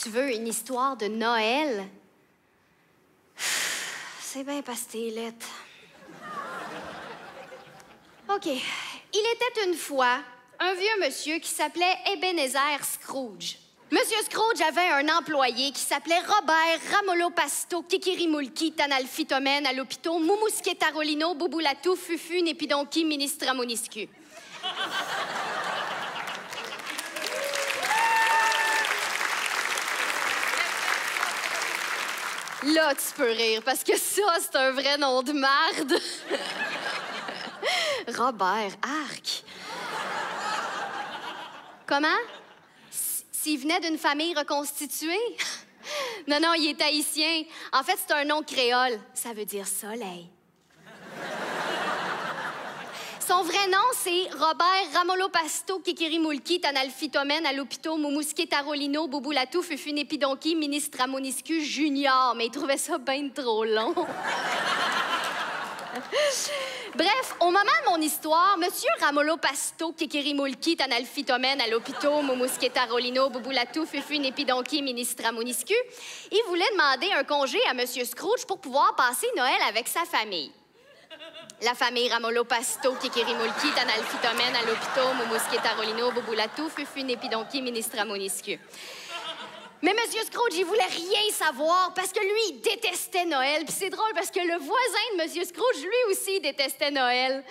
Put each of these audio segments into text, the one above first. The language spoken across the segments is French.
Tu veux une histoire de Noël? C'est bien parce que t'es laite. OK. Il était une fois un vieux monsieur qui s'appelait Ebenezer Scrooge. Monsieur Scrooge avait un employé qui s'appelait Robert Ramolopasto Kikirimulki Tanalphytomène Alopito Mumuskietarolino Bubulatou Fufu Népidonki Ministramoniscu. Là, tu peux rire, parce que ça, c'est un vrai nom de marde. Robert, arc. Comment? S'il venait d'une famille reconstituée? Non, non, il est haïtien. En fait, c'est un nom créole. Ça veut dire soleil. Son vrai nom, c'est Robert Ramolopasto Kikirimulki Tanalphytomène Alopito Mumuskietarolino Bubulatou Fufu Népidonki Ministramoniscu Junior. Mais il trouvait ça bien trop long. Bref, au moment de mon histoire, Monsieur Ramolopasto Kikirimulki Tanalphytomène Alopito Mumuskietarolino Bubulatou Fufu Népidonki Ministramoniscu, il voulait demander un congé à Monsieur Scrooge pour pouvoir passer Noël avec sa famille. La famille Ramolopasto Kikirimulki Tanalphytomène Alopito Mumuskietarolino Bubulatou Fufu Népidonki Ministramoniscu. Mais Monsieur Scrooge, il voulait rien savoir parce que lui, il détestait Noël. Puis c'est drôle parce que le voisin de Monsieur Scrooge, lui aussi, détestait Noël.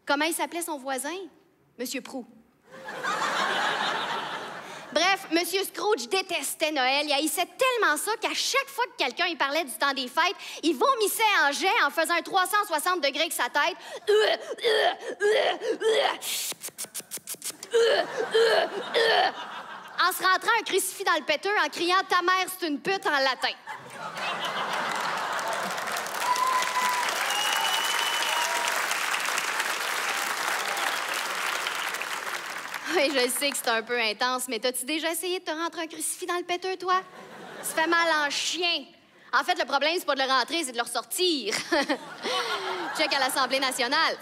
Comment il s'appelait son voisin? Monsieur Prou. Bref, Monsieur Scrooge détestait Noël. Il haïssait tellement ça qu'à chaque fois que quelqu'un il parlait du temps des fêtes, il vomissait en jet en faisant un 360 degrés avec sa tête. En se rentrant un crucifix dans le péteux en criant « Ta mère, c'est une pute » en latin. Oui, je sais que c'est un peu intense, mais t'as-tu déjà essayé de te rentrer un crucifix dans le péteux, toi? Ça fait mal en chien. En fait, le problème, c'est pas de le rentrer, c'est de le ressortir. Check à l'Assemblée nationale.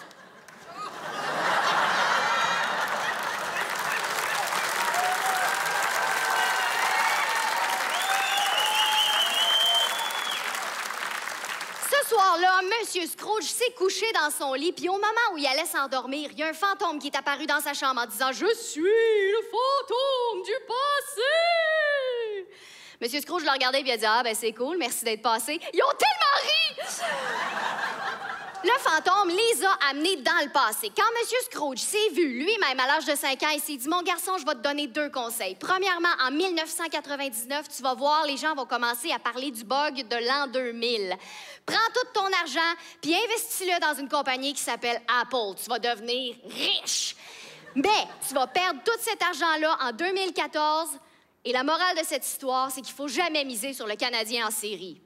Ce soir-là, Monsieur Scrooge s'est couché dans son lit, puis au moment où il allait s'endormir, il y a un fantôme qui est apparu dans sa chambre en disant « Je suis le fantôme du passé! » Monsieur Scrooge le regardait et il a dit « Ah, ben c'est cool, merci d'être passé. » Ils ont tellement ri! Le fantôme les a amenés dans le passé. Quand Monsieur Scrooge s'est vu lui-même à l'âge de 5 ans, il s'est dit « Mon garçon, je vais te donner 2 conseils. Premièrement, en 1999, tu vas voir, les gens vont commencer à parler du bug de l'an 2000. Prends tout ton argent, puis investis-le dans une compagnie qui s'appelle Apple. Tu vas devenir riche. Mais tu vas perdre tout cet argent-là en 2014. Et la morale de cette histoire, c'est qu'il faut jamais miser sur le Canadien en série. »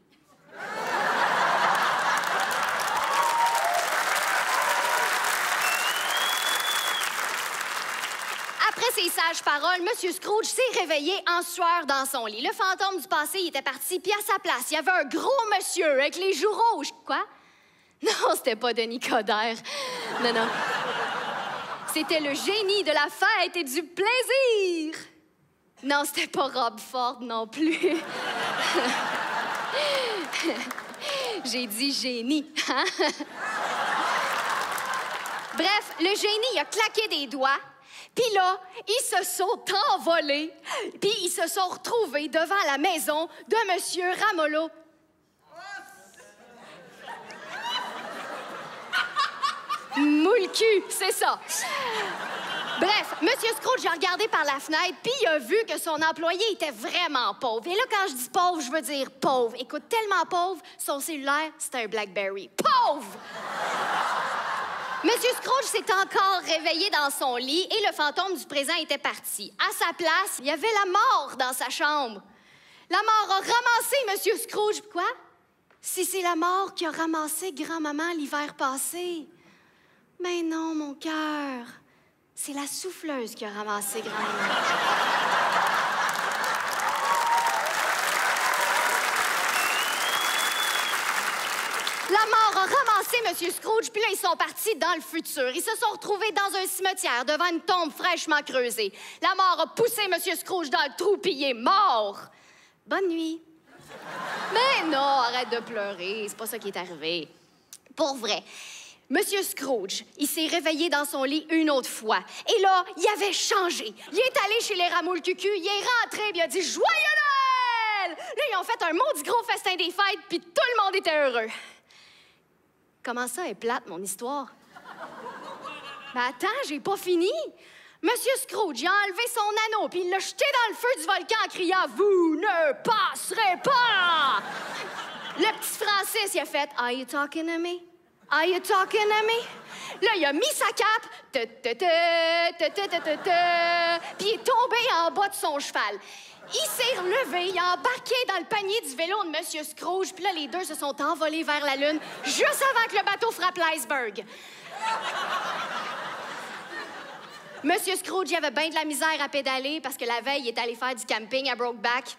Après ces sages paroles, Monsieur Scrooge s'est réveillé en sueur dans son lit. Le fantôme du passé, il était parti, puis à sa place, il y avait un gros monsieur avec les joues rouges. Quoi? Non, c'était pas Denis Coderre. Non, non. C'était le génie de la fête et du plaisir. Non, c'était pas Rob Ford non plus. J'ai dit génie, hein? Bref, le génie, il a claqué des doigts. Puis là, ils se sont envolés, puis ils se sont retrouvés devant la maison de Monsieur Ramolo. Moule-cul, c'est ça. Bref, Monsieur Scrooge a regardé par la fenêtre, puis il a vu que son employé était vraiment pauvre. Et là, quand je dis pauvre, je veux dire pauvre. Écoute, tellement pauvre, son cellulaire, c'était un BlackBerry. Pauvre! Monsieur Scrooge s'est encore réveillé dans son lit et le fantôme du présent était parti. À sa place, il y avait la mort dans sa chambre. La mort a ramassé Monsieur Scrooge. Quoi? Si c'est la mort qui a ramassé grand-maman l'hiver passé. Mais non, mon cœur. C'est la souffleuse qui a ramassé grand-maman. La mort a ramassé Monsieur Scrooge, puis là, ils sont partis dans le futur. Ils se sont retrouvés dans un cimetière devant une tombe fraîchement creusée. La mort a poussé Monsieur Scrooge dans le trou, puis il est mort. Bonne nuit. Mais non, arrête de pleurer. C'est pas ça qui est arrivé. Pour vrai. Monsieur Scrooge, il s'est réveillé dans son lit une autre fois. Et là, il avait changé. Il est allé chez les Ramoules Cucu, il est rentré, puis il a dit « Joyeux Noël! » Là, ils ont fait un maudit gros festin des fêtes, puis tout le monde était heureux. Comment ça est plate, mon histoire? Ben attends, j'ai pas fini. Monsieur Scrooge, il a enlevé son anneau, puis il l'a jeté dans le feu du volcan en criant « Vous ne passerez pas! » Le petit Francis, il a fait « Are you talking to me? Are you talking to me? » Là, il a mis sa cape, puis il est tombé en bas de son cheval. Il s'est relevé, il a embarqué dans le panier du vélo de Monsieur Scrooge, puis là, les deux se sont envolés vers la Lune juste avant que le bateau frappe l'iceberg. Monsieur Scrooge, il avait bien de la misère à pédaler parce que la veille, il est allé faire du camping à Brokeback.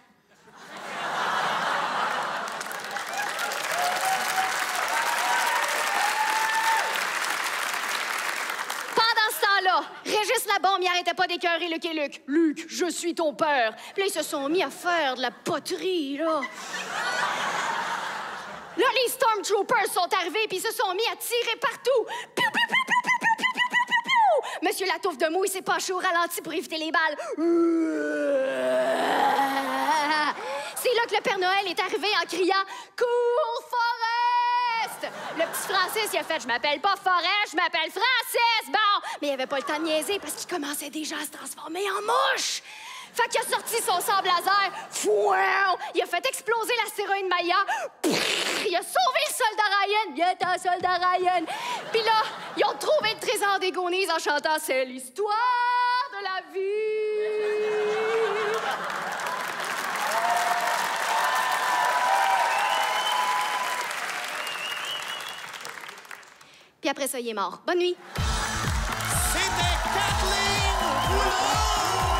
Pendant ce temps-là, Régis Labombe, il arrêtait pas d'écœurer Luc et Luc. « Luc, je suis ton père. » Puis là, ils se sont mis à faire de la poterie, là. Là, les Stormtroopers sont arrivés puis ils se sont mis à tirer partout. Piou, piou, piou, piou, piou, piou, piou, piou, piou, piou, piou. Monsieur la touffe de mou, il s'est penché au ralenti pour éviter les balles. C'est là que le Père Noël est arrivé en criant « Cours, Forest! » Le petit Francis, il a fait « Je m'appelle pas Forest, je m'appelle Francis! » Bon, mais il avait pas le temps de niaiser parce qu'il commençait déjà à se transformer en mouche. Fait qu'il a sorti son sable laser. Fouin! Il a fait exploser l'astéroïde Maya. Il a sauvé le soldat Ryan. Viens-t'en, soldat Ryan. Puis là, ils ont trouvé le trésor des Goonies en chantant « C'est l'histoire de la vie. » Puis après ça, il est mort. Bonne nuit. C'était Kathleen Rouleau!